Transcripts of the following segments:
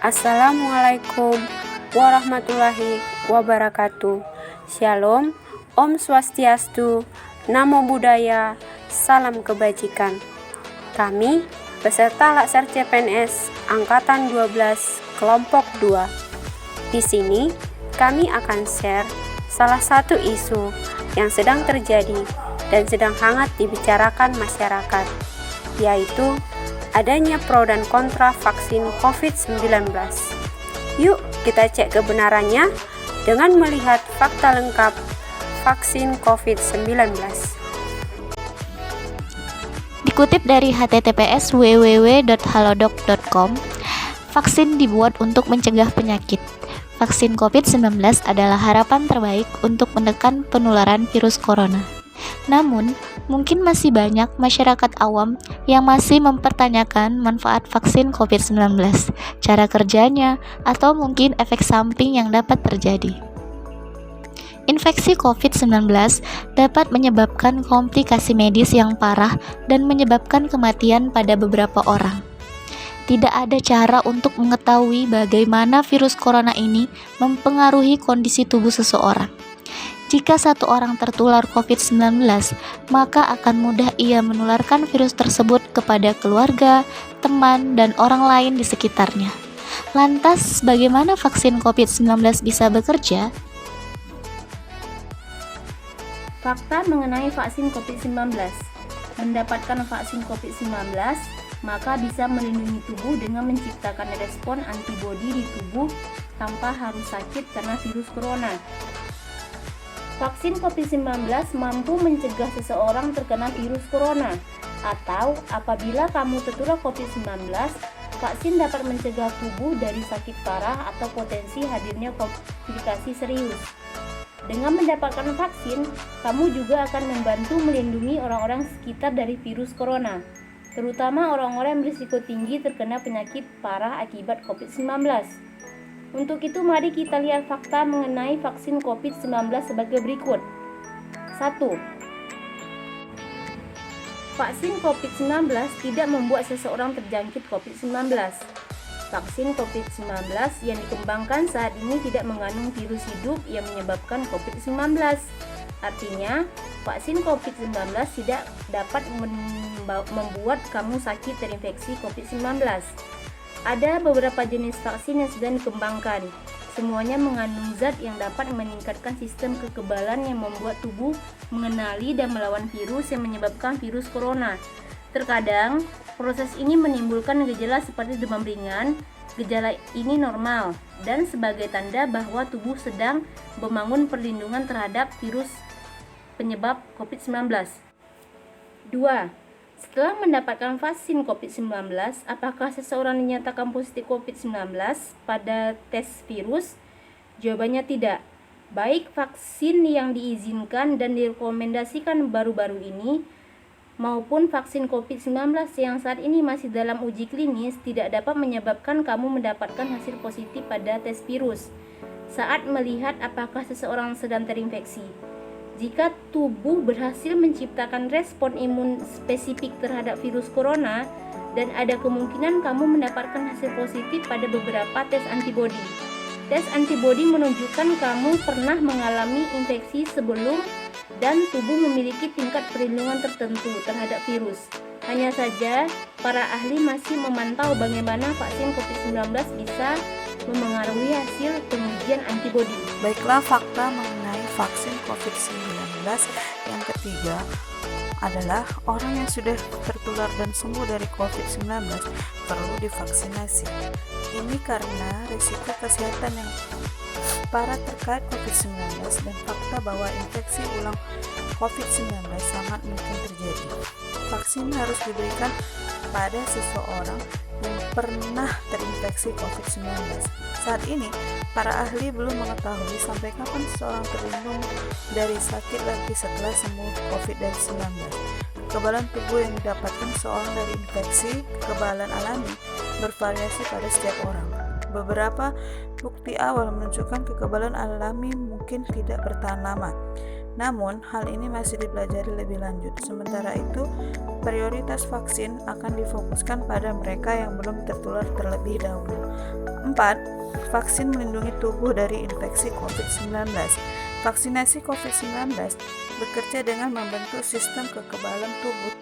Assalamualaikum warahmatullahi wabarakatuh. Shalom, Om Swastiastu, Namo Buddhaya, Salam Kebajikan. Kami, peserta Laksar CPNS Angkatan 12 Kelompok 2. Di sini, kami akan share salah satu isu yang sedang terjadi dan sedang hangat dibicarakan masyarakat, yaitu adanya pro dan kontra vaksin COVID-19. Yuk kita cek kebenarannya dengan melihat fakta lengkap vaksin COVID-19. Dikutip dari https www.halodoc.com, vaksin dibuat untuk mencegah penyakit. Vaksin COVID-19 adalah harapan terbaik untuk menekan penularan virus corona. Namun, mungkin masih banyak masyarakat awam yang masih mempertanyakan manfaat vaksin COVID-19, cara kerjanya, atau mungkin efek samping yang dapat terjadi. Infeksi COVID-19 dapat menyebabkan komplikasi medis yang parah dan menyebabkan kematian pada beberapa orang. Tidak ada cara untuk mengetahui bagaimana virus corona ini mempengaruhi kondisi tubuh seseorang. Jika satu orang tertular COVID-19, maka akan mudah ia menularkan virus tersebut kepada keluarga, teman, dan orang lain di sekitarnya. Lantas, bagaimana vaksin COVID-19 bisa bekerja? Fakta mengenai vaksin COVID-19. Mendapatkan vaksin COVID-19, maka bisa melindungi tubuh dengan menciptakan respon antibodi di tubuh tanpa harus sakit karena virus corona. Vaksin COVID-19 mampu mencegah seseorang terkena virus corona, atau apabila kamu tertular COVID-19, vaksin dapat mencegah tubuh dari sakit parah atau potensi hadirnya komplikasi serius. Dengan mendapatkan vaksin, kamu juga akan membantu melindungi orang-orang sekitar dari virus corona, terutama orang-orang yang berisiko tinggi terkena penyakit parah akibat COVID-19. Untuk itu, mari kita lihat fakta mengenai vaksin COVID-19 sebagai berikut. 1. Vaksin COVID-19 tidak membuat seseorang terjangkit COVID-19. Vaksin COVID-19 yang dikembangkan saat ini tidak mengandung virus hidup yang menyebabkan COVID-19. Artinya, vaksin COVID-19 tidak dapat membuat kamu sakit terinfeksi COVID-19. Ada beberapa jenis vaksin yang sedang dikembangkan. Semuanya mengandung zat yang dapat meningkatkan sistem kekebalan yang membuat tubuh mengenali dan melawan virus yang menyebabkan virus corona. Terkadang, proses ini menimbulkan gejala seperti demam ringan. Gejala ini normal dan sebagai tanda bahwa tubuh sedang membangun perlindungan terhadap virus penyebab COVID-19. 2. Setelah mendapatkan vaksin COVID-19, apakah seseorang dinyatakan positif COVID-19 pada tes virus? Jawabannya tidak. Baik vaksin yang diizinkan dan direkomendasikan baru-baru ini, maupun vaksin COVID-19 yang saat ini masih dalam uji klinis tidak dapat menyebabkan kamu mendapatkan hasil positif pada tes virus saat melihat apakah seseorang sedang terinfeksi. Jika tubuh berhasil menciptakan respon imun spesifik terhadap virus corona dan ada kemungkinan kamu mendapatkan hasil positif pada beberapa tes antibodi. Tes antibodi menunjukkan kamu pernah mengalami infeksi sebelum dan tubuh memiliki tingkat perlindungan tertentu terhadap virus. Hanya saja, para ahli masih memantau bagaimana vaksin COVID-19 bisa memengaruhi hasil pengujian antibodi. Baiklah, fakta mengenai vaksin COVID-19 yang ketiga adalah orang yang sudah tertular dan sembuh dari COVID-19 perlu divaksinasi. Ini karena risiko kesehatan yang parah terkait COVID-19 dan fakta bahwa infeksi ulang COVID-19 sangat mungkin terjadi. Vaksin harus diberikan pada seseorang yang pernah terinfeksi COVID-19. Saat ini, para ahli belum mengetahui sampai kapan seseorang terlindung dari sakit lagi setelah sembuh COVID-19. Kekebalan tubuh yang didapatkan seorang dari infeksi, kekebalan alami, bervariasi pada setiap orang. Beberapa bukti awal menunjukkan kekebalan alami mungkin tidak bertahan lama. Namun, hal ini masih dipelajari lebih lanjut. Sementara itu, prioritas vaksin akan difokuskan pada mereka yang belum tertular terlebih dahulu. 4. Vaksin melindungi tubuh dari infeksi COVID-19. Vaksinasi COVID-19 bekerja dengan membentuk sistem kekebalan tubuh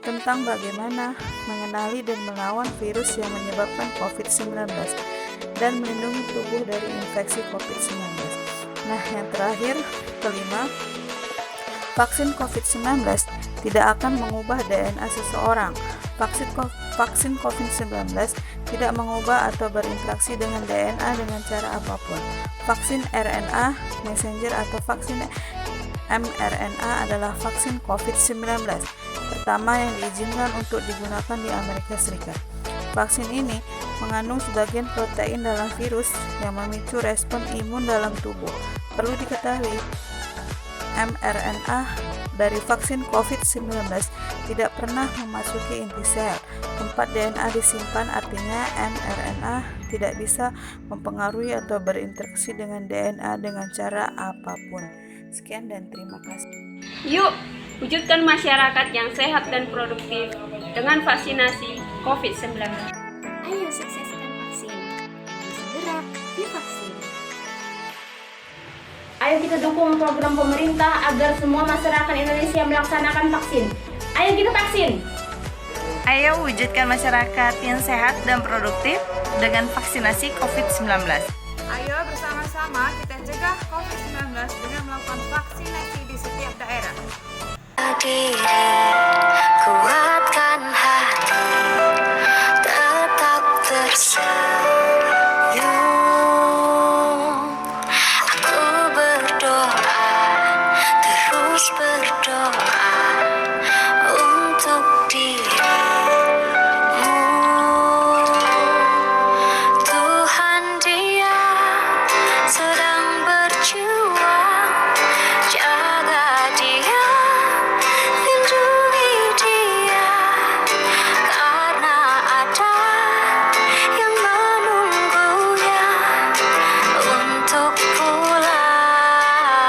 tentang bagaimana mengenali dan melawan virus yang menyebabkan COVID-19 dan melindungi tubuh dari infeksi COVID-19. Nah, yang terakhir, kelima, vaksin COVID-19 tidak akan mengubah DNA seseorang. Vaksin COVID-19 tidak mengubah atau berinteraksi dengan DNA dengan cara apapun. Vaksin RNA, messenger atau vaksin mRNA adalah vaksin COVID-19 pertama yang diizinkan untuk digunakan di Amerika Serikat. Vaksin ini mengandung sebagian protein dalam virus yang memicu respon imun dalam tubuh. Perlu diketahui, mRNA dari vaksin COVID-19 tidak pernah memasuki inti sel, tempat DNA disimpan, artinya mRNA tidak bisa mempengaruhi atau berinteraksi dengan DNA dengan cara apapun. Sekian dan terima kasih. Yuk, wujudkan masyarakat yang sehat dan produktif dengan vaksinasi COVID-19. Ayo sukseskan vaksin. Segera divaksin. Ayo kita dukung program pemerintah agar semua masyarakat Indonesia melaksanakan vaksin. Ayo kita vaksin. Ayo wujudkan masyarakat yang sehat dan produktif dengan vaksinasi COVID-19. Ayo bersama-sama kita cegah COVID-19 dengan melakukan vaksinasi di setiap daerah. Diri